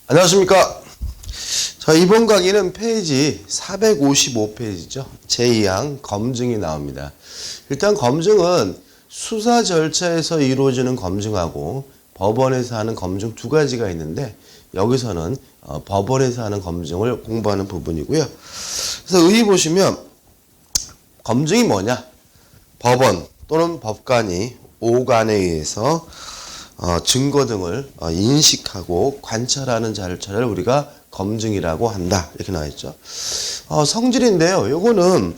안녕하십니까. 자, 이번 강의는 페이지 455페이지죠. 제2항 검증이 나옵니다. 일단 검증은 수사 절차에서 이루어지는 검증하고 법원에서 하는 검증 두 가지가 있는데 여기서는 법원에서 하는 검증을 공부하는 부분이고요. 그래서 의의 보시면 검증이 뭐냐? 법원 또는 법관이 오간에 의해서 증거 등을 인식하고 관찰하는 절차를 우리가 검증이라고 한다. 이렇게 나와있죠. 성질인데요. 요거는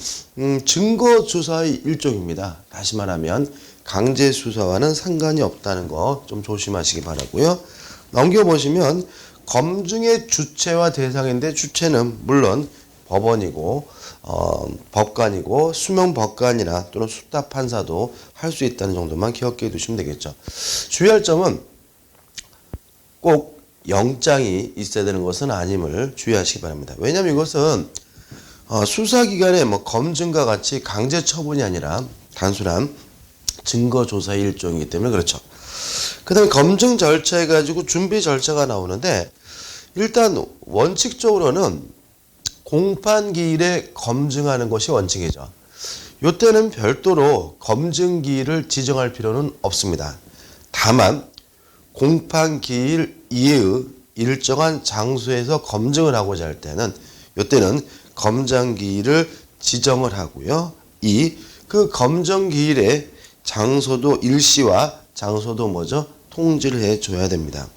증거 조사의 일종입니다. 다시 말하면 강제 수사와는 상관이 없다는 거 좀 조심하시기 바라고요. 넘겨보시면 검증의 주체와 대상인데 주체는 물론 법원이고 법관이고 수명 법관이나 또는 수타 판사도 할 수 있다는 정도만 기억해 두시면 되겠죠. 주의할 점은 꼭 영장이 있어야 되는 것은 아님을 주의하시기 바랍니다. 왜냐하면 이것은 수사기관의 검증과 같이 강제 처분이 아니라 단순한 증거 조사의 일종이기 때문에 그렇죠. 그 다음에 검증 절차 해가지고 준비 절차가 나오는데 일단 원칙적으로는 공판기일에 검증하는 것이 원칙이죠. 이때는 별도로 검증기일을 지정할 필요는 없습니다. 다만 공판기일 이외의 일정한 장소에서 검증을 하고자 할 때는 이때는 검증기일을 지정을 하고요. 그 검증기일의 장소도 일시와 장소도 통지를 해줘야 됩니다.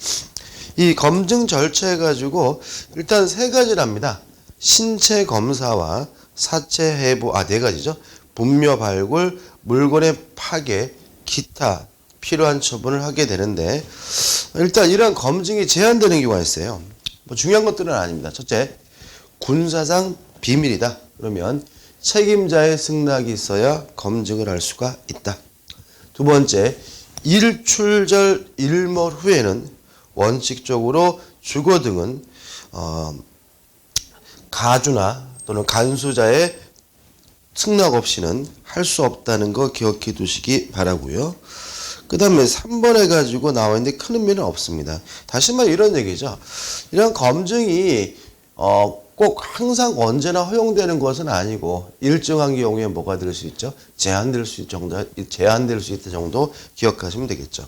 이 검증 절차 해가지고 일단 세 가지랍니다. 신체 검사와 사체 해부, 네 가지죠. 분묘 발굴, 물건의 파괴, 기타 필요한 처분을 하게 되는데 일단 이러한 검증이 제한되는 경우가 있어요. 중요한 것들은 아닙니다. 첫째, 군사상 비밀이다. 그러면 책임자의 승낙이 있어야 검증을 할 수가 있다. 두 번째, 일출절 일몰 후에는 원칙적으로 주거 등은 가주나 또는 간수자의 승낙 없이는 할 수 없다는 거 기억해 두시기 바라고요. 그 다음에 3번 해가지고 나와 있는데 큰 의미는 없습니다. 다시 말해 이런 얘기죠. 이런 검증이 꼭 항상 언제나 허용되는 것은 아니고 일정한 경우에 뭐가 될 수 있죠? 제한될 수 있다 정도 기억하시면 되겠죠.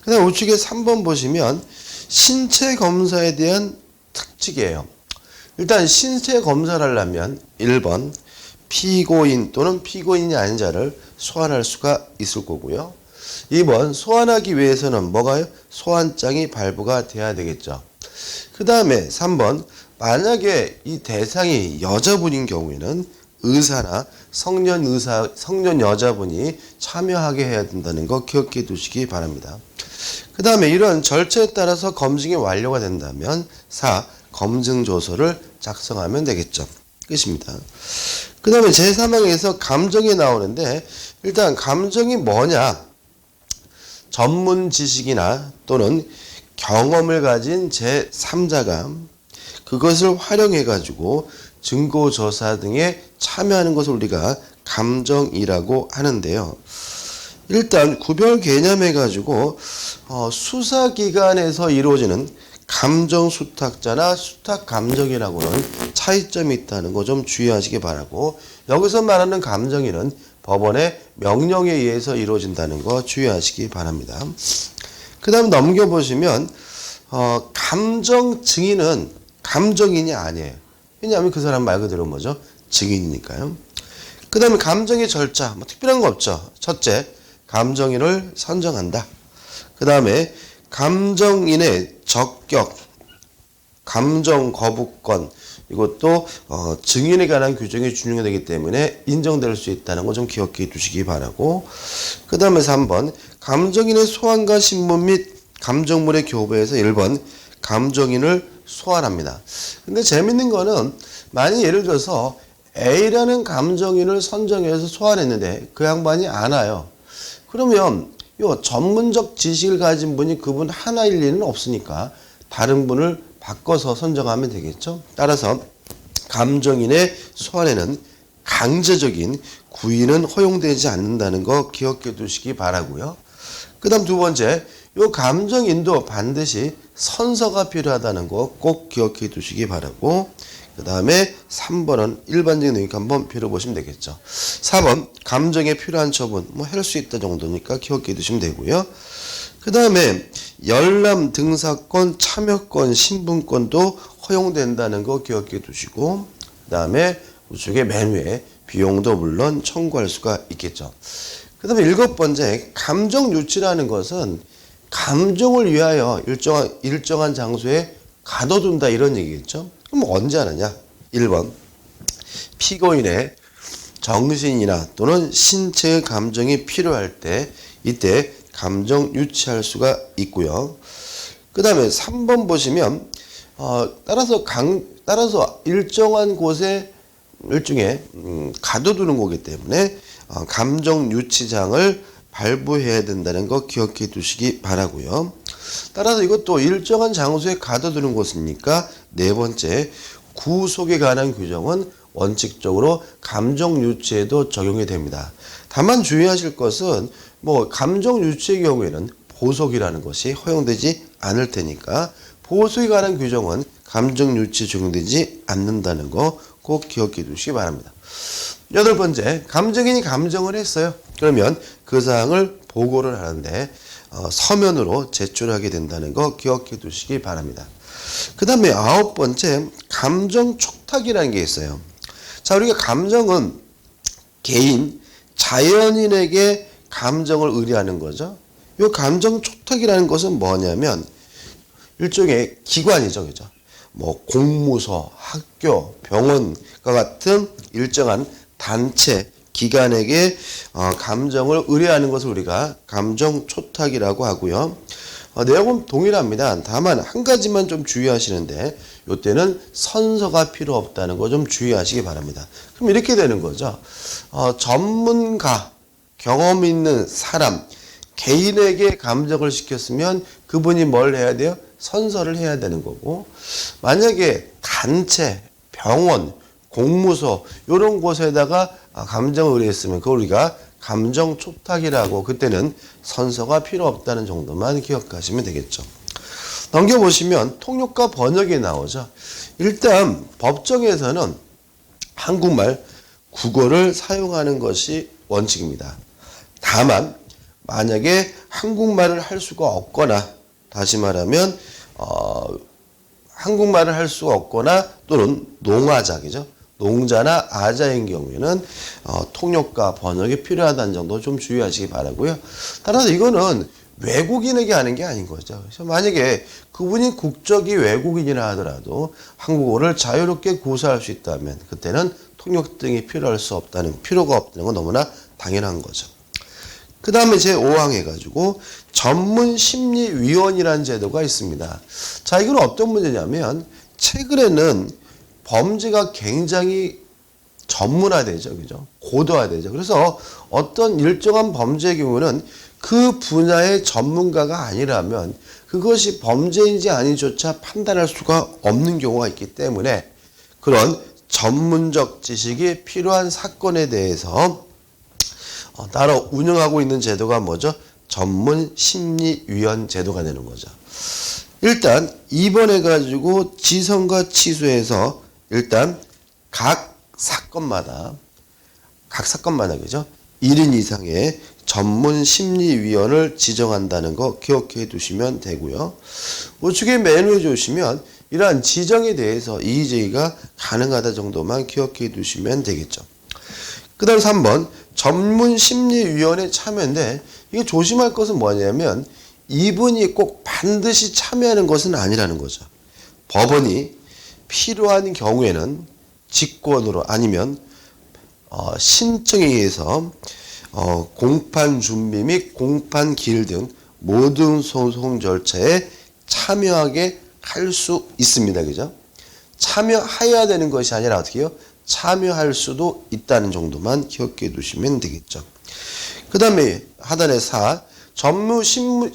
그 다음 우측에 3번 보시면 신체 검사에 대한 특징이에요. 일단 신체 검사를 하려면 1번 피고인 또는 피고인이 아닌 자를 소환할 수가 있을 거고요. 2번 소환하기 위해서는 뭐가요? 소환장이 발부가 돼야 되겠죠. 그 다음에 3번 만약에 이 대상이 여자분인 경우에는 의사나 성년 여자분이 참여하게 해야 된다는 거 기억해 두시기 바랍니다. 그 다음에 이런 절차에 따라서 검증이 완료가 된다면 4. 검증 조서를 작성하면 되겠죠. 끝입니다. 그 다음에 제3항에서 감정이 나오는데 일단 감정이 뭐냐? 전문 지식이나 또는 경험을 가진 제3자가 그것을 활용해 가지고 증거조사 등에 참여하는 것을 우리가 감정이라고 하는데요. 일단 구별 개념해 가지고 수사기관에서 이루어지는 감정수탁자나 수탁감정이라고는 차이점이 있다는 거 좀 주의하시기 바라고 여기서 말하는 감정이는 법원의 명령에 의해서 이루어진다는 거 주의하시기 바랍니다. 그 다음 넘겨보시면 감정 증인은 감정인이 아니에요. 왜냐하면 그 사람 말 그대로 뭐죠? 증인이니까요. 그 다음에 감정의 절차 특별한 거 없죠. 첫째, 감정인을 선정한다. 그 다음에 감정인의 적격, 감정 거부권 이것도 증인에 관한 규정이 준용되기 때문에 인정될 수 있다는 거 좀 기억해 두시기 바라고 그 다음에 3번 감정인의 소환과 신문 및 감정물의 교부에서 1번 감정인을 소환합니다. 근데 재밌는 거는 만약 예를 들어서 A라는 감정인을 선정해서 소환했는데 그 양반이 안 와요. 그러면 요 전문적 지식을 가진 분이 그분 하나일 리는 없으니까 다른 분을 바꿔서 선정하면 되겠죠. 따라서 감정인의 소환에는 강제적인 구인은 허용되지 않는다는 거 기억해 두시기 바라고요. 그 다음 두 번째, 요 감정인도 반드시 선서가 필요하다는 거 꼭 기억해 두시기 바라고, 그 다음에 3번은 일반적인 의견 한번 펴보시면 되겠죠. 4번 감정에 필요한 처분 뭐 할 수 있다 정도니까 기억해 두시면 되고요. 그 다음에 열람 등사권, 참여권, 신분권도 허용된다는 거 기억해 두시고, 그 다음에 우측에 맨 위에 비용도 물론 청구할 수가 있겠죠. 그 다음에 7번째 감정 유치라는 것은 감정을 위하여 일정한 장소에 가둬둔다 이런 얘기겠죠. 그럼 언제 하느냐? 1번 피고인의 정신이나 또는 신체의 감정이 필요할 때 이때 감정 유치할 수가 있고요. 그 다음에 3번 보시면 따라서 일정한 곳에 일종의 가둬두는 거기 때문에 감정 유치장을 발부해야 된다는 거 기억해 두시기 바라고요. 따라서 이것도 일정한 장소에 가둬두는 곳이니까 4번째 구속에 관한 규정은 원칙적으로 감정 유치에도 적용이 됩니다. 다만 주의하실 것은 뭐 감정 유치의 경우에는 보석이라는 것이 허용되지 않을 테니까 보석에 관한 규정은 감정 유치에 적용되지 않는다는 거 꼭 기억해 두시기 바랍니다. 8번째 감정인이 감정을 했어요. 그러면 그 사항을 보고를 하는데 서면으로 제출하게 된다는 거 기억해 두시기 바랍니다. 그 다음에 9번째 감정 촉탁이라는 게 있어요. 자, 우리가 감정은 개인, 자연인에게 감정을 의뢰하는 거죠. 이 감정 촉탁이라는 것은 뭐냐면 일종의 기관이죠. 그죠? 뭐 공무소, 학교, 병원과 같은 일정한 단체, 기관에게 감정을 의뢰하는 것을 우리가 감정 촉탁이라고 하고요. 내용은 동일합니다. 다만 한 가지만 좀 주의하시는데 이때는 선서가 필요 없다는 거 좀 주의하시기 바랍니다. 그럼 이렇게 되는 거죠. 전문가, 경험 있는 사람, 개인에게 감정을 시켰으면 그분이 뭘 해야 돼요? 선서를 해야 되는 거고, 만약에 단체, 병원, 공무소 이런 곳에다가 감정을 의뢰했으면 그걸 우리가 감정 촉탁이라고, 그때는 선서가 필요 없다는 정도만 기억하시면 되겠죠. 넘겨보시면 통역과 번역이 나오죠. 일단 법정에서는 한국말, 국어를 사용하는 것이 원칙입니다. 다만 만약에 한국말을 할 수가 없거나, 다시 말하면 한국말을 할 수가 없거나 또는 농아자이죠. 농자나 아자인 경우에는 통역과 번역이 필요하다는 점도 좀 주의하시기 바라고요. 따라서 이거는 외국인에게 하는 게 아닌 거죠. 그래서 만약에 그분이 국적이 외국인이라 하더라도 한국어를 자유롭게 구사할 수 있다면 그때는 통역 등이 필요가 없다는 건 너무나 당연한 거죠. 그 다음에 제5항 해가지고 전문심리위원이라는 제도가 있습니다. 자, 이건 어떤 문제냐면 최근에는 범죄가 굉장히 전문화되죠. 그죠? 고도화되죠. 그래서 어떤 일정한 범죄의 경우는 그 분야의 전문가가 아니라면 그것이 범죄인지 아닌지조차 판단할 수가 없는 경우가 있기 때문에 그런 전문적 지식이 필요한 사건에 대해서 따로 운영하고 있는 제도가 뭐죠? 전문심리위원 제도가 되는 거죠. 일단 2번 해가지고 지선과 취소해서 일단 각 사건마다 그죠? 1인 이상의 전문심리위원을 지정한다는 거 기억해 두시면 되고요. 우측에 메뉴에 주시면 이러한 지정에 대해서 이의제기가 가능하다 정도만 기억해 두시면 되겠죠. 그 다음 3번 전문심리위원회 참여인데 이게 조심할 것은 뭐냐면 이분이 꼭 반드시 참여하는 것은 아니라는 거죠. 법원이 필요한 경우에는 직권으로 아니면 신청에 의해서 공판 준비 및 공판 기일 등 모든 소송 절차에 참여하게 할 수 있습니다. 그죠? 참여해야 되는 것이 아니라 어떻게 해요? 참여할 수도 있다는 정도만 기억해 두시면 되겠죠. 그 다음에 하단에 4.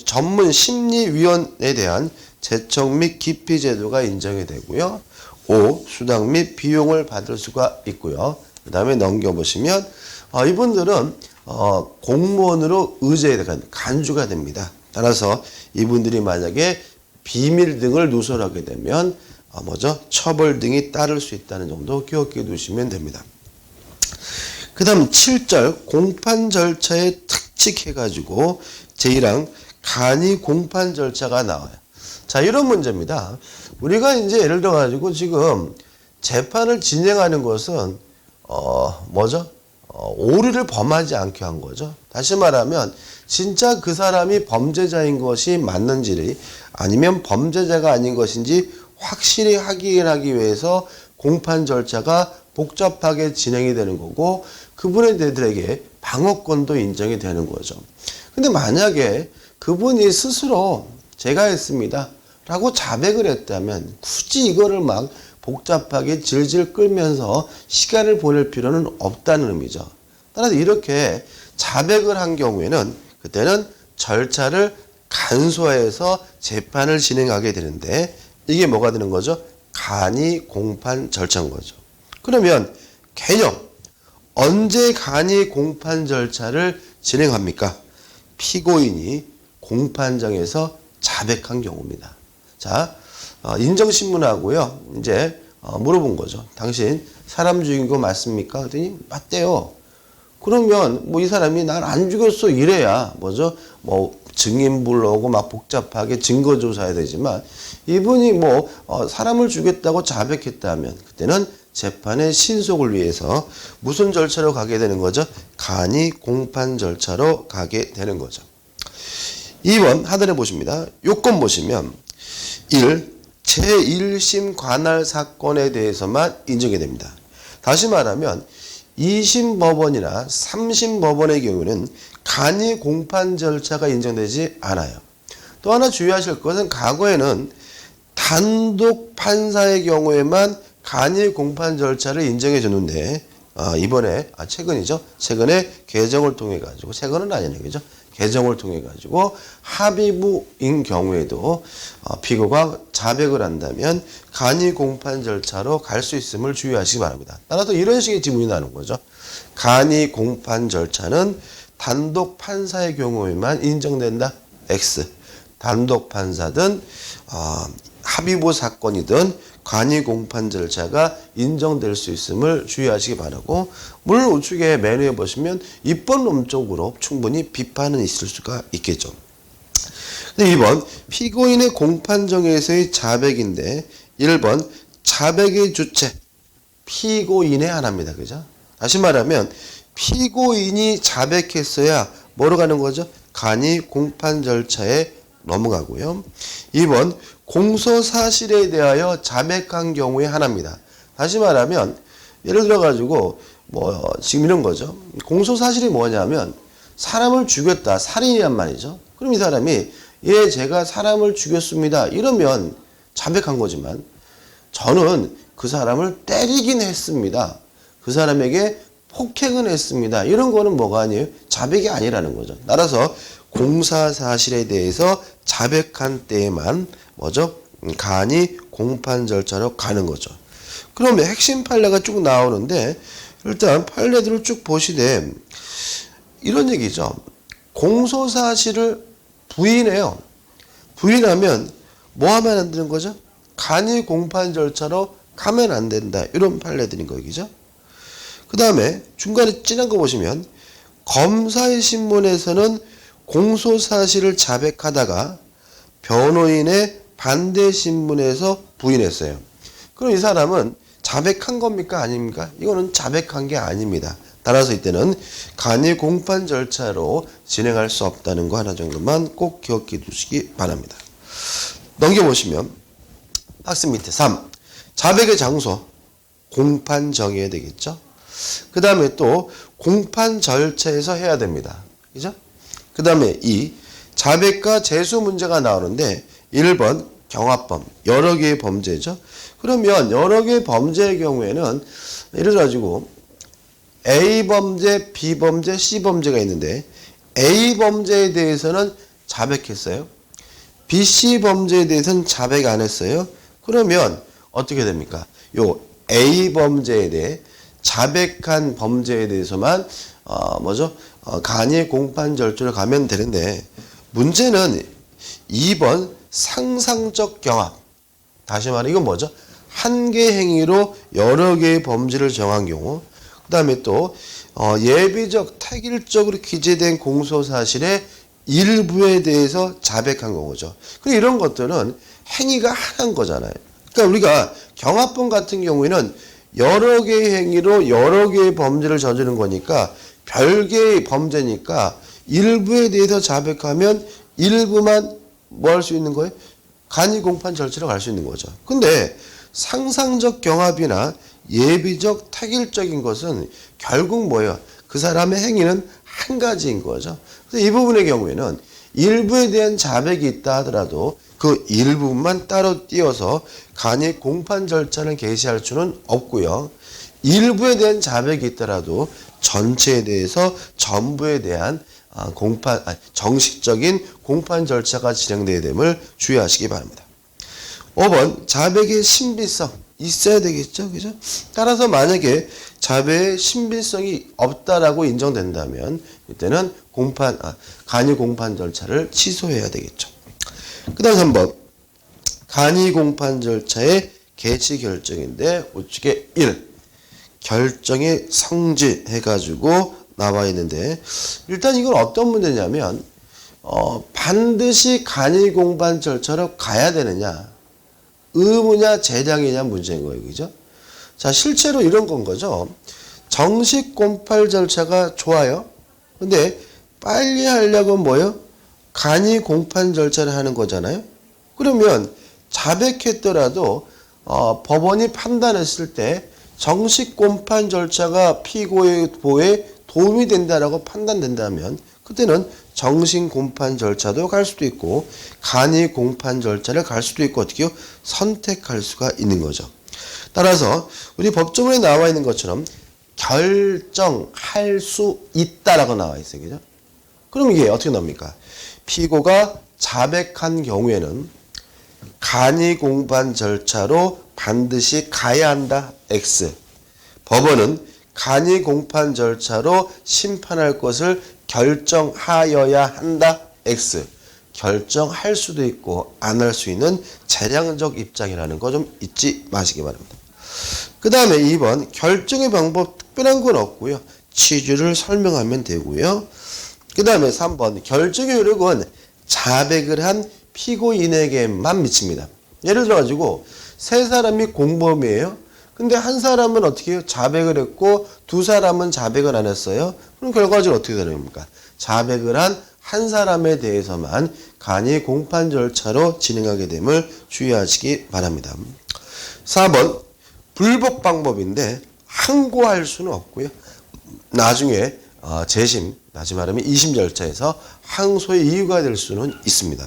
전문심리위원에 대한 제청 및 기피 제도가 인정이 되고요. 5. 수당 및 비용을 받을 수가 있고요. 그 다음에 넘겨보시면 이분들은 공무원으로 간주가 됩니다. 따라서 이분들이 만약에 비밀 등을 누설하게 되면 처벌 등이 따를 수 있다는 정도 기억해 두시면 됩니다. 그 다음 7절 공판 절차에 특칙해가지고 제1항 간이 공판 절차가 나와요. 자, 이런 문제입니다. 우리가 이제 예를 들어가지고 지금 재판을 진행하는 것은 오류를 범하지 않게 한 거죠. 다시 말하면 진짜 그 사람이 범죄자인 것이 맞는지 아니면 범죄자가 아닌 것인지 확실히 확인하기 위해서 공판 절차가 복잡하게 진행이 되는 거고 그분들에게 방어권도 인정이 되는 거죠. 근데 만약에 그분이 스스로 제가 했습니다 라고 자백을 했다면 굳이 이거를 막 복잡하게 질질 끌면서 시간을 보낼 필요는 없다는 의미죠. 따라서 이렇게 자백을 한 경우에는 그때는 절차를 간소화해서 재판을 진행하게 되는데 이게 뭐가 되는 거죠? 간이 공판 절차인 거죠. 그러면 개념 언제 간이 공판 절차를 진행합니까? 피고인이 공판장에서 자백한 경우입니다. 자, 인정신문하고요. 이제 물어본 거죠. 당신 사람 죽인 거 맞습니까? 그랬더니 맞대요. 그러면 이 사람이 날 안 죽였어 이래야 증인 불러오고 막 복잡하게 증거 조사해야 되지만 이분이 사람을 죽였다고 자백했다면 그때는 재판의 신속을 위해서 무슨 절차로 가게 되는 거죠? 간이 공판 절차로 가게 되는 거죠. 2번 하단에 보십니다. 요건 보시면 1. 제1심 관할 사건에 대해서만 인정이 됩니다. 다시 말하면 2심 법원이나 3심 법원의 경우는 간이 공판 절차가 인정되지 않아요. 또 하나 주의하실 것은 과거에는 단독 판사의 경우에만 간이 공판 절차를 인정해 줬는데 이번에 최근이죠. 최근에 개정을 통해 가지고 최근은 아니네 그죠? 개정을 통해 가지고 합의부인 경우에도 피고가 자백을 한다면 간이 공판 절차로 갈 수 있음을 주의하시기 바랍니다. 따라서 이런 식의 질문이 나오는 거죠. 간이 공판 절차는 단독 판사의 경우에만 인정된다. X. 단독 판사든 합의부 사건이든 간이 공판 절차가 인정될 수 있음을 주의하시기 바라고 물론 우측에 메뉴에 보시면 입법론적으로 충분히 비판은 있을 수가 있겠죠. 근데 2번 피고인의 공판정에서의 자백인데 1번 자백의 주체 피고인의 하나입니다. 그죠? 다시 말하면 피고인이 자백했어야 뭐로 가는 거죠? 간이 공판 절차에 넘어가고요. 2번 공소 사실에 대하여 자백한 경우의 하나입니다. 다시 말하면 예를 들어 가지고 지금 이런 거죠. 공소 사실이 뭐냐면 사람을 죽였다. 살인이란 말이죠. 그럼 이 사람이 예 제가 사람을 죽였습니다. 이러면 자백한 거지만 저는 그 사람을 때리긴 했습니다. 그 사람에게 폭행은 했습니다. 이런 거는 뭐가 아니에요? 자백이 아니라는 거죠. 따라서 공사 사실에 대해서 자백한 때에만 간이 공판 절차로 가는 거죠. 그러면 핵심 판례가 쭉 나오는데 일단 판례들을 쭉 보시되 이런 얘기죠. 공소 사실을 부인해요. 부인하면 뭐 하면 안 되는 거죠? 간이 공판 절차로 가면 안 된다. 이런 판례들인 거죠. 그 다음에 중간에 진한 거 보시면 검사의 신문에서는 공소 사실을 자백하다가 변호인의 반대 신문에서 부인했어요. 그럼 이 사람은 자백한 겁니까? 아닙니까? 이거는 자백한 게 아닙니다. 따라서 이때는 간이 공판 절차로 진행할 수 없다는 거 하나 정도만 꼭 기억해 두시기 바랍니다. 넘겨보시면 박스 밑에 3. 자백의 장소 공판 정해야 되겠죠. 그 다음에 또 공판 절차에서 해야 됩니다. 그죠? 그 다음에 2. 자백과 재수 문제가 나오는데 1번 경합범, 여러 개의 범죄죠. 그러면 여러 개의 범죄의 경우에는 예를 들어 가지고 A 범죄, B 범죄, C 범죄가 있는데 A 범죄에 대해서는 자백했어요. B, C 범죄에 대해서는 자백 안 했어요. 그러면 어떻게 됩니까? 요 A 범죄에 대해 자백한 범죄에 대해서만 간이 공판 절차로 가면 되는데 문제는 2번 상상적 경합. 다시 말해 이건 뭐죠? 한 개 행위로 여러 개의 범죄를 정한 경우, 그 다음에 또 예비적 택일적으로 기재된 공소사실의 일부에 대해서 자백한 경우죠. 그리고 이런 것들은 행위가 하나인 거잖아요. 그러니까 우리가 경합범 같은 경우에는 여러 개의 행위로 여러 개의 범죄를 저지른 거니까 별개의 범죄니까 일부에 대해서 자백하면 일부만 뭐 할 수 있는 거예요? 간이 공판 절차로 갈 수 있는 거죠. 근데 상상적 경합이나 예비적 택일적인 것은 결국 뭐예요? 그 사람의 행위는 한 가지인 거죠. 그래서 이 부분의 경우에는 일부에 대한 자백이 있다 하더라도 그 일부만 따로 띄어서 간이 공판 절차를 개시할 수는 없고요. 일부에 대한 자백이 있더라도 전체에 대해서 전부에 대한 정식적인 공판 절차가 진행되어야 됨을 주의하시기 바랍니다. 5번 자백의 신비성 있어야 되겠죠, 그죠? 따라서 만약에 자백의 신비성이 없다라고 인정된다면 이때는 간이 공판 절차를 취소해야 되겠죠. 그다음 3번 간이 공판 절차의 개시 결정인데 우측에 1 결정의 성질 해가지고 나와 있는데 일단 이건 어떤 문제냐면 반드시 간이 공판 절차로 가야 되느냐 의무냐 재량이냐 문제인 거예요. 그죠? 자, 실제로 이런 건 거죠. 정식 공판 절차가 좋아요. 근데 빨리 하려고 뭐요? 간이 공판 절차를 하는 거잖아요. 그러면 자백했더라도 법원이 판단했을 때 정식 공판 절차가 피고의 보호에 도움이 된다라고 판단된다면 그때는 정식 공판 절차도 갈 수도 있고 간이 공판 절차를 갈 수도 있고 어떻게요? 선택할 수가 있는 거죠. 따라서 우리 법조문에 나와 있는 것처럼 결정할 수 있다라고 나와 있어요. 그죠? 그럼 이게 어떻게 나옵니까? 피고가 자백한 경우에는 간이 공판 절차로 반드시 가야 한다. X. 법원은 간이 공판 절차로 심판할 것을 결정하여야 한다. X. 결정할 수도 있고 안 할 수 있는 재량적 입장이라는 거 좀 잊지 마시기 바랍니다. 그 다음에 2번 결정의 방법 특별한 건 없고요. 취지를 설명하면 되고요. 그 다음에 3번 결정의 효력은 자백을 한 피고인에게만 미칩니다. 예를 들어 가지고 세 사람이 공범이에요. 근데 한 사람은 어떻게 해요? 자백을 했고 두 사람은 자백을 안 했어요. 그럼 결과적으로 어떻게 되는 겁니까? 자백을 한 한 사람에 대해서만 간이 공판 절차로 진행하게 됨을 주의하시기 바랍니다. 4번 불복 방법인데 항고할 수는 없고요. 나중에 재심, 다시 말하면 2심 절차에서 항소의 이유가 될 수는 있습니다.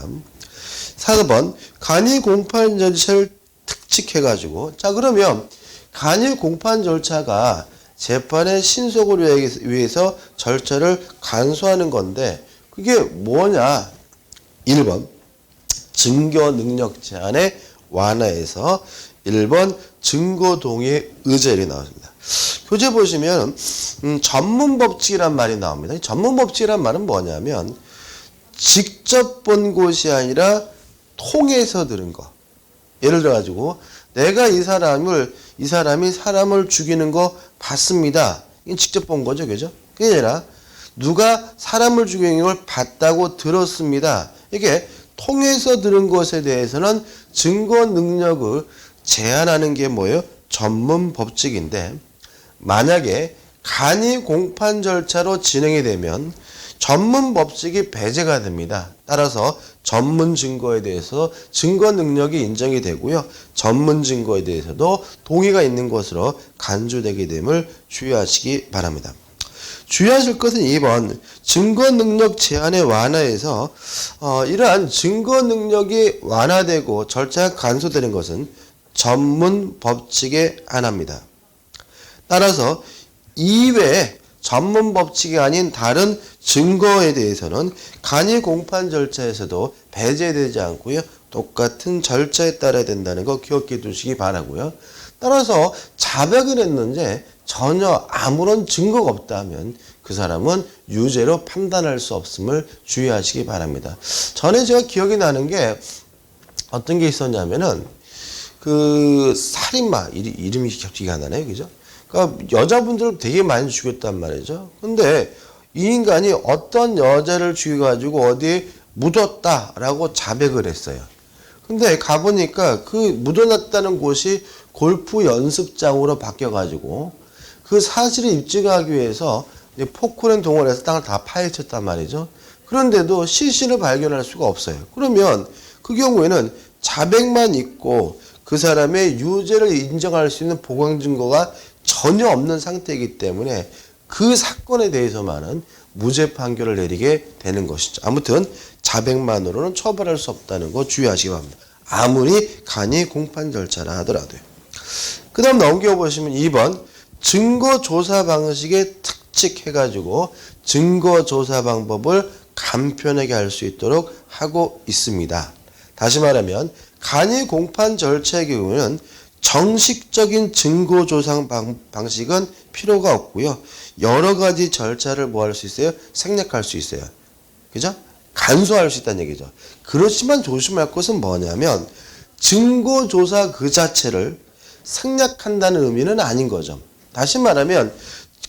4번 간이 공판 절차를 특칙해가지고 자 그러면 간이 공판 절차가 재판의 신속을 위해서 절차를 간소화하는 건데 그게 뭐냐? 1번 증거 능력 제한의 완화에서 1번 증거 동의 의제를 나왔습니다. 교재 보시면 전문 법칙이란 말이 나옵니다. 이 전문 법칙이란 말은 뭐냐면 직접 본 것이 아니라 통해서 들은 거. 예를 들어 가지고 내가 이 사람이 사람을 죽이는 거 봤습니다. 이건 직접 본 거죠. 그죠? 그게 아니라 누가 사람을 죽이는 걸 봤다고 들었습니다. 이게 통해서 들은 것에 대해서는 증거 능력을 제한하는 게 뭐예요? 전문 법칙인데 만약에 간이 공판 절차로 진행이 되면 전문 법칙이 배제가 됩니다. 따라서 전문 증거에 대해서 증거 능력이 인정이 되고요. 전문 증거에 대해서도 동의가 있는 것으로 간주되게 됨을 주의하시기 바랍니다. 주의하실 것은 2번 증거 능력 제한의 완화에서 이러한 증거 능력이 완화되고 절차가 간소되는 것은 전문 법칙의 하나입니다. 따라서 이외에 전문 법칙이 아닌 다른 증거에 대해서는 간이 공판 절차에서도 배제되지 않고요. 똑같은 절차에 따라야 된다는 거 기억해 두시기 바라고요. 따라서 자백을 했는데 전혀 아무런 증거가 없다면 그 사람은 유죄로 판단할 수 없음을 주의하시기 바랍니다. 전에 제가 기억이 나는 게 어떤 게 있었냐면은 그 살인마 이름이 기억이 안 나네요, 그죠? 그러니까 여자분들을 되게 많이 죽였단 말이죠. 근데 이 인간이 어떤 여자를 죽여가지고 어디에 묻었다라고 자백을 했어요. 근데 가보니까 그 묻어놨다는 곳이 골프 연습장으로 바뀌어가지고 그 사실을 입증하기 위해서 포크레인 동원해서 땅을 다 파헤쳤단 말이죠. 그런데도 시신을 발견할 수가 없어요. 그러면 그 경우에는 자백만 있고 그 사람의 유죄를 인정할 수 있는 보강 증거가 전혀 없는 상태이기 때문에 그 사건에 대해서만은 무죄 판결을 내리게 되는 것이죠. 아무튼 자백만으로는 처벌할 수 없다는 거 주의하시기 바랍니다. 아무리 간이 공판 절차라 하더라도요. 그 다음 넘겨보시면 2번 증거조사 방식에 특칙해가지고 증거조사 방법을 간편하게 할 수 있도록 하고 있습니다. 다시 말하면 간이 공판 절차의 경우는 정식적인 증거조사 방식은 필요가 없고요. 여러 가지 절차를 뭐 할 수 있어요? 생략할 수 있어요. 그죠? 간소화할 수 있다는 얘기죠. 그렇지만 조심할 것은 뭐냐면 증거조사 그 자체를 생략한다는 의미는 아닌 거죠. 다시 말하면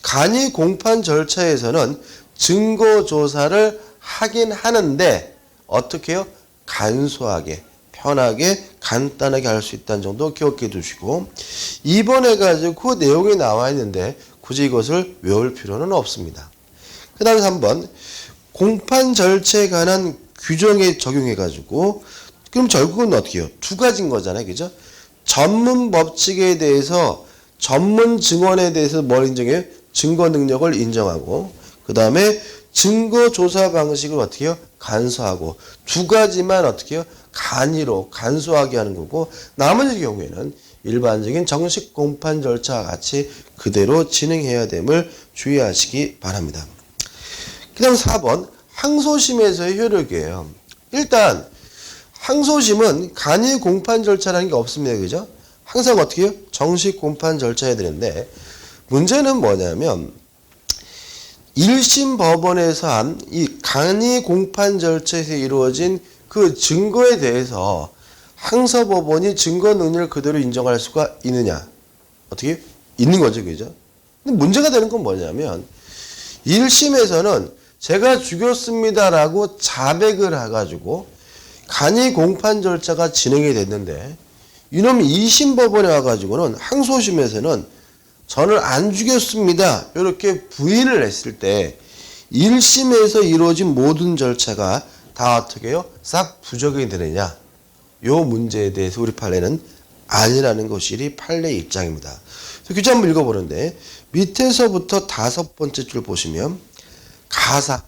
간이 공판 절차에서는 증거조사를 하긴 하는데 어떻게 해요? 간소하게, 편하게, 간단하게 할 수 있다는 정도 기억해 두시고 2번에 가지고 그 내용이 나와 있는데 굳이 이것을 외울 필요는 없습니다. 그 다음 3번 공판 절차에 관한 규정에 적용해 가지고 그럼 결국은 어떻게 해요? 두 가지인 거잖아요. 그죠? 전문 법칙에 대해서 전문 증언에 대해서 뭘 인정해요? 증거 능력을 인정하고 그 다음에 증거조사 방식을 어떻게 해요? 간소하고 두 가지만 어떻게 해요? 간이로 간소하게 하는 거고 나머지 경우에는 일반적인 정식 공판 절차와 같이 그대로 진행해야 됨을 주의하시기 바랍니다. 그 다음 4번 항소심에서의 효력이에요. 일단 항소심은 간이 공판 절차라는 게 없습니다. 그죠? 항상 어떻게 해요? 정식 공판 절차해야 되는데 문제는 뭐냐면 1심 법원에서 한 이 간이 공판 절차에서 이루어진 그 증거에 대해서 항소법원이 증거 능력을 그대로 인정할 수가 있느냐? 어떻게? 있는 거죠. 그죠? 근데 문제가 되는 건 뭐냐면 1심에서는 제가 죽였습니다라고 자백을 해가지고 간이 공판 절차가 진행이 됐는데 이놈이 2심 법원에 와가지고는 항소심에서는 저는 안 죽였습니다. 이렇게 부인을 했을 때 1심에서 이루어진 모든 절차가 다 어떻게 해요? 싹 부적용이 되느냐? 요 문제에 대해서 우리 판례는 아니라는 것이 이 판례의 입장입니다. 규제 한번 읽어보는데 밑에서부터 5번째 줄 보시면 가사,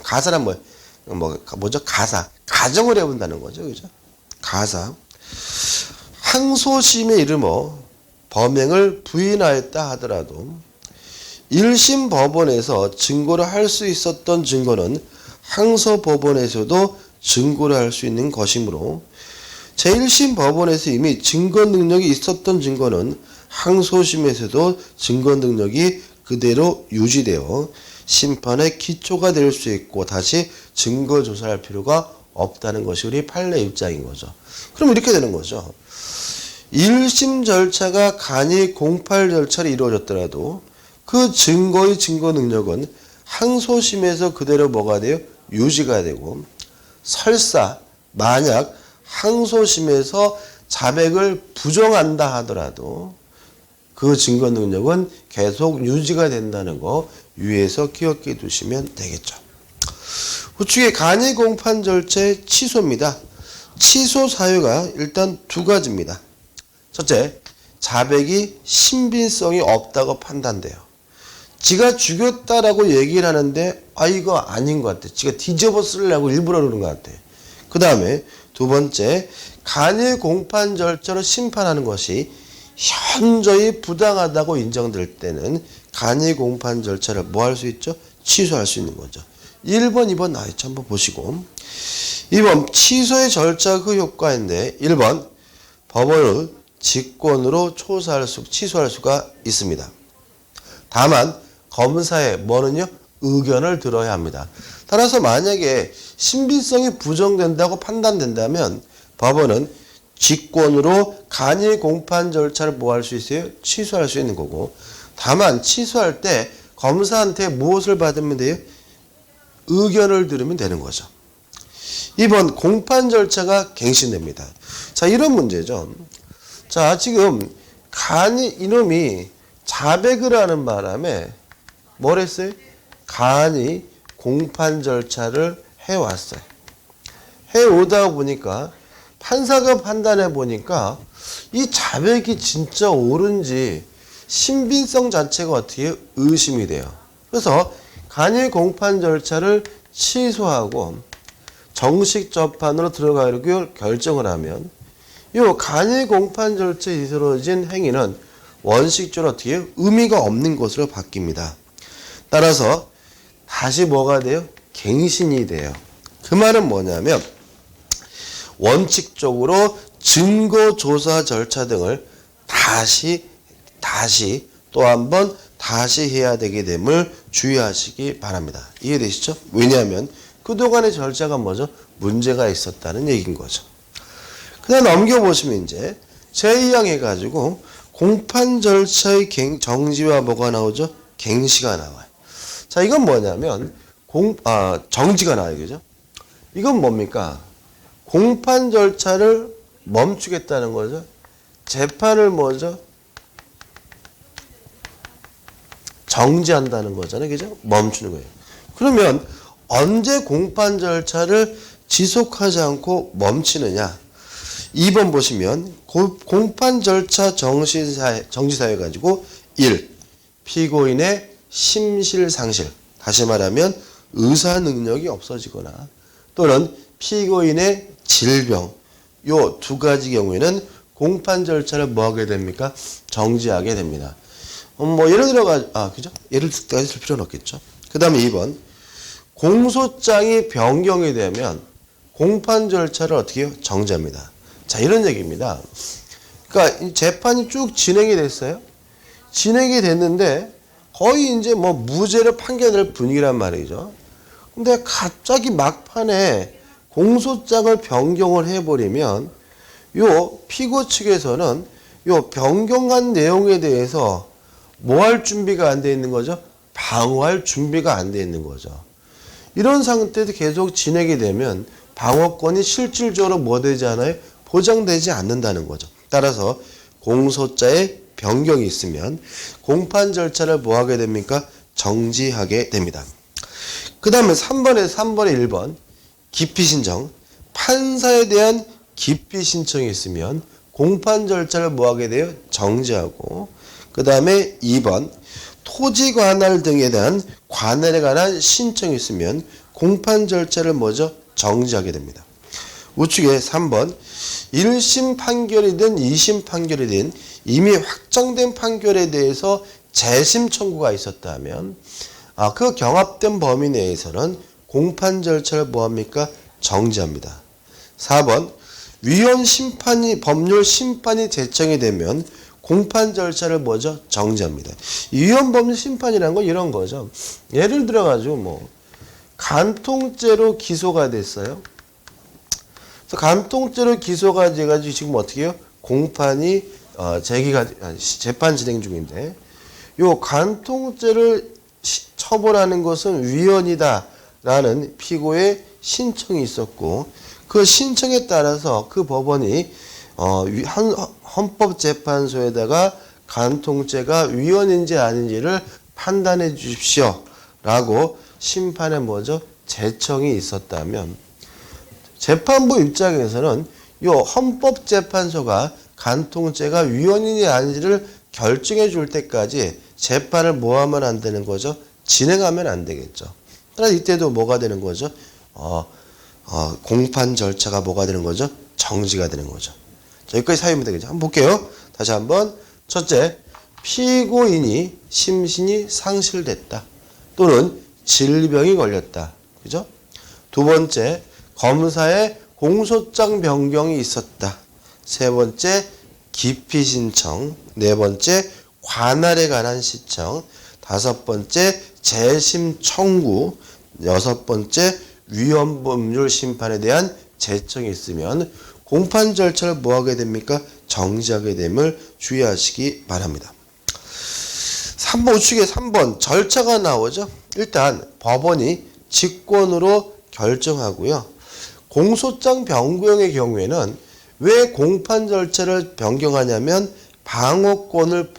가사란 뭐죠? 가사, 가정을 해본다는 거죠, 그죠? 가사, 항소심에 이르러 범행을 부인하였다 하더라도 1심 법원에서 증거를 할 수 있었던 증거는 항소법원에서도 증거를 할 수 있는 것이므로 제1심 법원에서 이미 증거 능력이 있었던 증거는 항소심에서도 증거 능력이 그대로 유지되어 심판의 기초가 될 수 있고 다시 증거 조사할 필요가 없다는 것이 우리 판례 입장인 거죠. 그럼 이렇게 되는 거죠. 1심 절차가 간이 공판 절차로 이루어졌더라도 그 증거의 증거 능력은 항소심에서 그대로 뭐가 돼요? 유지가 되고 설사 만약 항소심에서 자백을 부정한다 하더라도 그 증거 능력은 계속 유지가 된다는 거 위에서 기억해 두시면 되겠죠. 우측에 간이 공판 절차의 취소입니다. 취소 사유가 일단 두 가지입니다. 첫째, 자백이 신빙성이 없다고 판단돼요. 지가 죽였다라고 얘기를 하는데 이거 아닌 것 같아. 지가 뒤집어 쓰려고 일부러 그러는 것 같아. 그 다음에 두 번째, 간이 공판 절차로 심판하는 것이 현저히 부당하다고 인정될 때는 간이 공판 절차를 뭐 할 수 있죠? 취소할 수 있는 거죠. 1번, 2번 나와있죠. 한번 보시고 2번 취소의 절차 그 효과인데 1번 법원을 직권으로 취소할 수가 있습니다. 다만 검사의 뭐는요? 의견을 들어야 합니다. 따라서 만약에 신빙성이 부정된다고 판단된다면 법원은 직권으로 간이 공판 절차를 뭐 할 수 있어요? 취소할 수 있는 거고, 다만 취소할 때 검사한테 무엇을 받으면 돼요? 의견을 들으면 되는 거죠. 2번 공판 절차가 갱신됩니다. 자, 이런 문제죠. 자, 지금 간이 이놈이 자백을 하는 바람에 뭘 했어요? 간이 공판 절차를 해왔어요. 해오다 보니까 판사가 판단해 보니까 이 자백이 진짜 옳은지 신빙성 자체가 어떻게 의심이 돼요. 그래서 간이 공판 절차를 취소하고 정식 재판으로 들어가기로 결정을 하면 이 간이 공판 절차에 이루어진 행위는 원칙적으로 어떻게 의미가 없는 것으로 바뀝니다. 따라서 다시 뭐가 돼요? 갱신이 돼요. 그 말은 뭐냐면 원칙적으로 증거조사 절차 등을 다시 또 한 번 다시 해야 되게 됨을 주의하시기 바랍니다. 이해되시죠? 왜냐하면 그동안의 절차가 뭐죠? 문제가 있었다는 얘기인 거죠. 그 다음 넘겨보시면 이제 제2항 해가지고 공판 절차의 정지와 뭐가 나오죠? 갱시가 나와요. 자, 이건 뭐냐면 정지가 나와요. 그죠? 이건 뭡니까? 공판 절차를 멈추겠다는 거죠. 재판을 뭐죠? 정지한다는 거잖아요. 그죠? 멈추는 거예요. 그러면 언제 공판 절차를 지속하지 않고 멈추느냐? 2번 보시면 공판 절차 정지사유 가지고 1. 피고인의 심실상실, 다시 말하면 의사 능력이 없어지거나 또는 피고인의 질병, 요 두 가지 경우에는 공판 절차를 뭐 하게 됩니까? 정지하게 됩니다. 뭐 예를 들어가 그죠? 예를 들 필요는 없겠죠. 그다음에 2번 공소장이 변경이 되면 공판 절차를 어떻게 해요? 정지합니다. 자, 이런 얘기입니다. 그러니까 재판이 쭉 진행이 됐어요. 진행이 됐는데 거의 이제 뭐 무죄를 판결될 분위기란 말이죠. 근데 갑자기 막판에 공소장을 변경을 해버리면 요 피고 측에서는 요 변경한 내용에 대해서 뭐 할 준비가 안 돼 있는 거죠? 방어할 준비가 안 돼 있는 거죠. 이런 상태에서 계속 진행이 되면 방어권이 실질적으로 뭐 되지 않아요? 보장되지 않는다는 거죠. 따라서 공소자에 변경이 있으면 공판 절차를 뭐 하게 됩니까? 정지하게 됩니다. 그 다음에 3번에 1번 기피 신청. 판사에 대한 기피 신청이 있으면 공판 절차를 뭐 하게 돼요? 정지하고, 그 다음에 2번 토지 관할 등에 대한 관할에 관한 신청이 있으면 공판 절차를 뭐죠? 정지하게 됩니다. 우측에 3번 1심 판결이든 2심 판결이든 이미 확정된 판결에 대해서 재심 청구가 있었다면 그 경합된 범위 내에서는 공판 절차를 뭐합니까? 정지합니다. 4번 위헌 심판이 법률 심판이 제청이 되면 공판 절차를 뭐죠? 정지합니다. 위헌 법률 심판이라는 건 이런 거죠. 예를 들어 가지고 뭐 간통죄로 기소가 됐어요. 그래서 간통죄로 기소가 돼가지고 지금 어떻게 해요? 공판이 재판 진행 중인데 요 간통죄를 처벌하는 것은 위헌이다라는 피고의 신청이 있었고 그 신청에 따라서 그 법원이 헌법재판소에다가 간통죄가 위헌인지 아닌지를 판단해 주십시오 라고 심판에 뭐죠? 제청이 있었다면 재판부 입장에서는 이 헌법재판소가 간통죄가 위헌인지 아닌지를 결정해 줄 때까지 재판을 뭐 하면 안 되는 거죠? 진행하면 안 되겠죠. 그래서 이때도 뭐가 되는 거죠? 공판 절차가 뭐가 되는 거죠? 정지가 되는 거죠. 자, 여기까지 사유입니다. 그죠? 한번 볼게요. 다시 한번. 첫째, 피고인이 심신이 상실됐다. 또는 질병이 걸렸다. 그죠? 두 번째, 검사의 공소장 변경이 있었다. 세 번째, 기피 신청. 네 번째, 관할에 관한 신청. 5번째 재심 청구, 6번째 위헌법률 심판에 대한 제청이 있으면 공판 절차를 뭐하게 됩니까? 정지하게 됨을 주의하시기 바랍니다. 3번 우측에 3번 절차가 나오죠. 일단 법원이 직권으로 결정하고요. 공소장 변경의 경우에는 왜 공판 절차를 변경하냐면 방어권을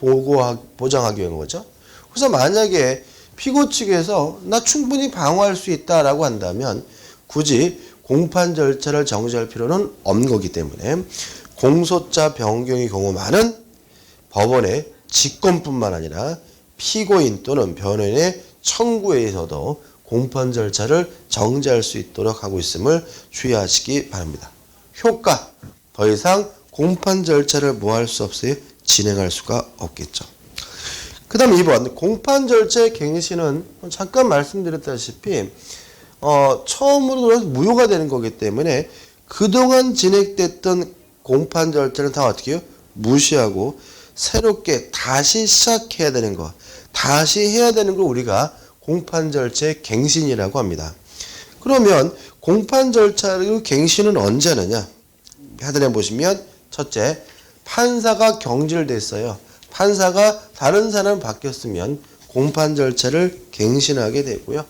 보장하기 위한 거죠. 그래서 만약에 피고 측에서 나 충분히 방어할 수 있다라고 한다면 굳이 공판 절차를 정지할 필요는 없는 거기 때문에 공소자 변경의 경우만은 법원의 직권뿐만 아니라 피고인 또는 변호인의 청구에 의해서도 공판 절차를 정지할 수 있도록 하고 있음을 주의하시기 바랍니다. 효과, 더 이상 공판 절차를 뭐 할 수 없어요? 진행할 수가 없겠죠. 그 다음 2번 공판 절차의 갱신은 잠깐 말씀드렸다시피 처음으로 무효가 되는 거기 때문에 그동안 진행됐던 공판 절차는 다 어떻게 해요? 무시하고 새롭게 다시 시작해야 되는 거, 다시 해야 되는 걸 우리가 공판 절차의 갱신이라고 합니다. 그러면 공판 절차의 갱신은 언제 하느냐? 하단에 보시면 첫째, 판사가 경질됐어요. 판사가 다른 사람 바뀌었으면 공판 절차를 갱신하게 되고요.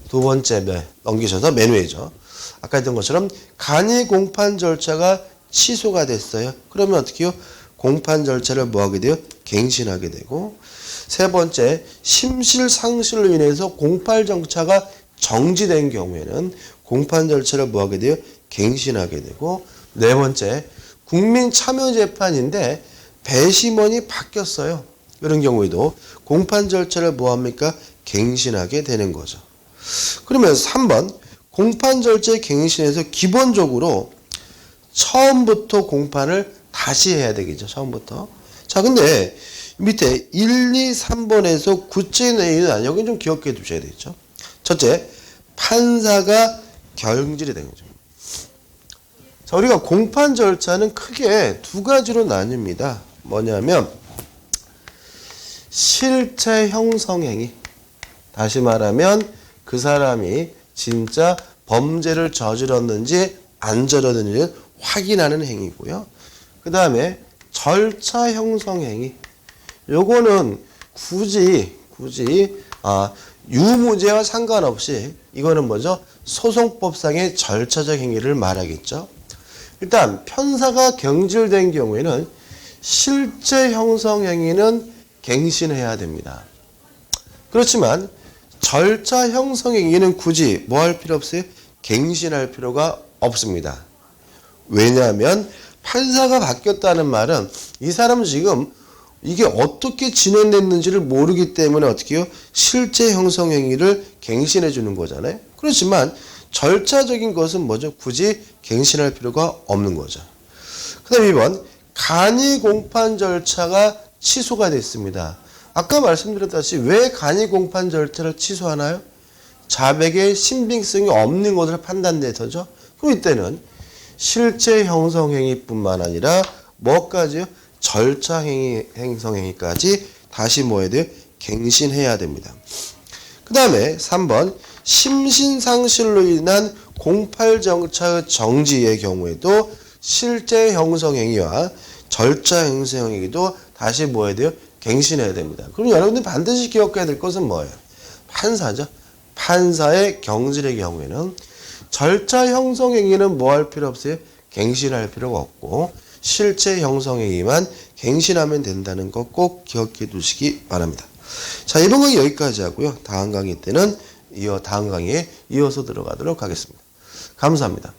두 번째, 넘기셔서 맨 위죠. 아까 했던 것처럼 간이 공판 절차가 취소가 됐어요. 그러면 어떻게 해요? 공판 절차를 뭐하게 돼요? 갱신하게 되고. 세 번째, 심실상실로 인해서 공판 절차가 정지된 경우에는 공판 절차를 뭐하게 돼요? 갱신하게 되고. 네 번째, 국민참여재판인데 배심원이 바뀌었어요. 이런 경우에도 공판 절차를 뭐합니까? 갱신하게 되는 거죠. 그러면 3번, 공판 절차의 갱신에서 기본적으로 처음부터 공판을 다시 해야 되겠죠. 처음부터. 자, 근데 밑에 1, 2, 3번에서 구체적인 내용은 아니고 여기 좀 기억해 두셔야 되겠죠. 첫째, 판사가 경질이 된 거죠. 자, 우리가 공판 절차는 크게 두 가지로 나뉩니다. 뭐냐면 실체 형성행위. 다시 말하면 그 사람이 진짜 범죄를 저질렀는지 안 저질렀는지 확인하는 행위고요. 그 다음에 절차 형성행위. 요거는 굳이 유무죄와 상관없이 이거는 뭐죠? 소송법상의 절차적 행위를 말하겠죠. 일단 편사가 경질된 경우에는 실제 형성 행위는 갱신해야 됩니다. 그렇지만 절차 형성 행위는 굳이 뭐 할 필요 없어요? 갱신할 필요가 없습니다. 왜냐하면 판사가 바뀌었다는 말은 이 사람은 지금 이게 어떻게 진행됐는지를 모르기 때문에 어떻게 해요? 실제 형성 행위를 갱신해 주는 거잖아요. 그렇지만 절차적인 것은 뭐죠? 굳이 갱신할 필요가 없는 거죠. 그 다음 2번, 간이 공판 절차가 취소가 됐습니다. 아까 말씀드렸다시피 왜 간이 공판 절차를 취소하나요? 자백의 신빙성이 없는 것을 판단돼서죠. 그럼 이때는 실제 형성행위뿐만 아니라 뭐까지요? 절차 형성행위까지 다시 뭐 해야 돼요? 갱신해야 됩니다. 그 다음에 3번, 심신상실로 인한 공판절차의 정지의 경우에도 실제 형성행위와 절차 형성행위도 다시 뭐 해야 돼요? 갱신해야 됩니다. 그럼 여러분들이 반드시 기억해야 될 것은 뭐예요? 판사죠. 판사의 경질의 경우에는 절차 형성행위는 뭐 할 필요 없어요? 갱신할 필요가 없고 실제 형성행위만 갱신하면 된다는 거 꼭 기억해 두시기 바랍니다. 자, 이번 강의 여기까지 하고요. 다음 강의 때는 다음 강의에 이어서 들어가도록 하겠습니다. 감사합니다.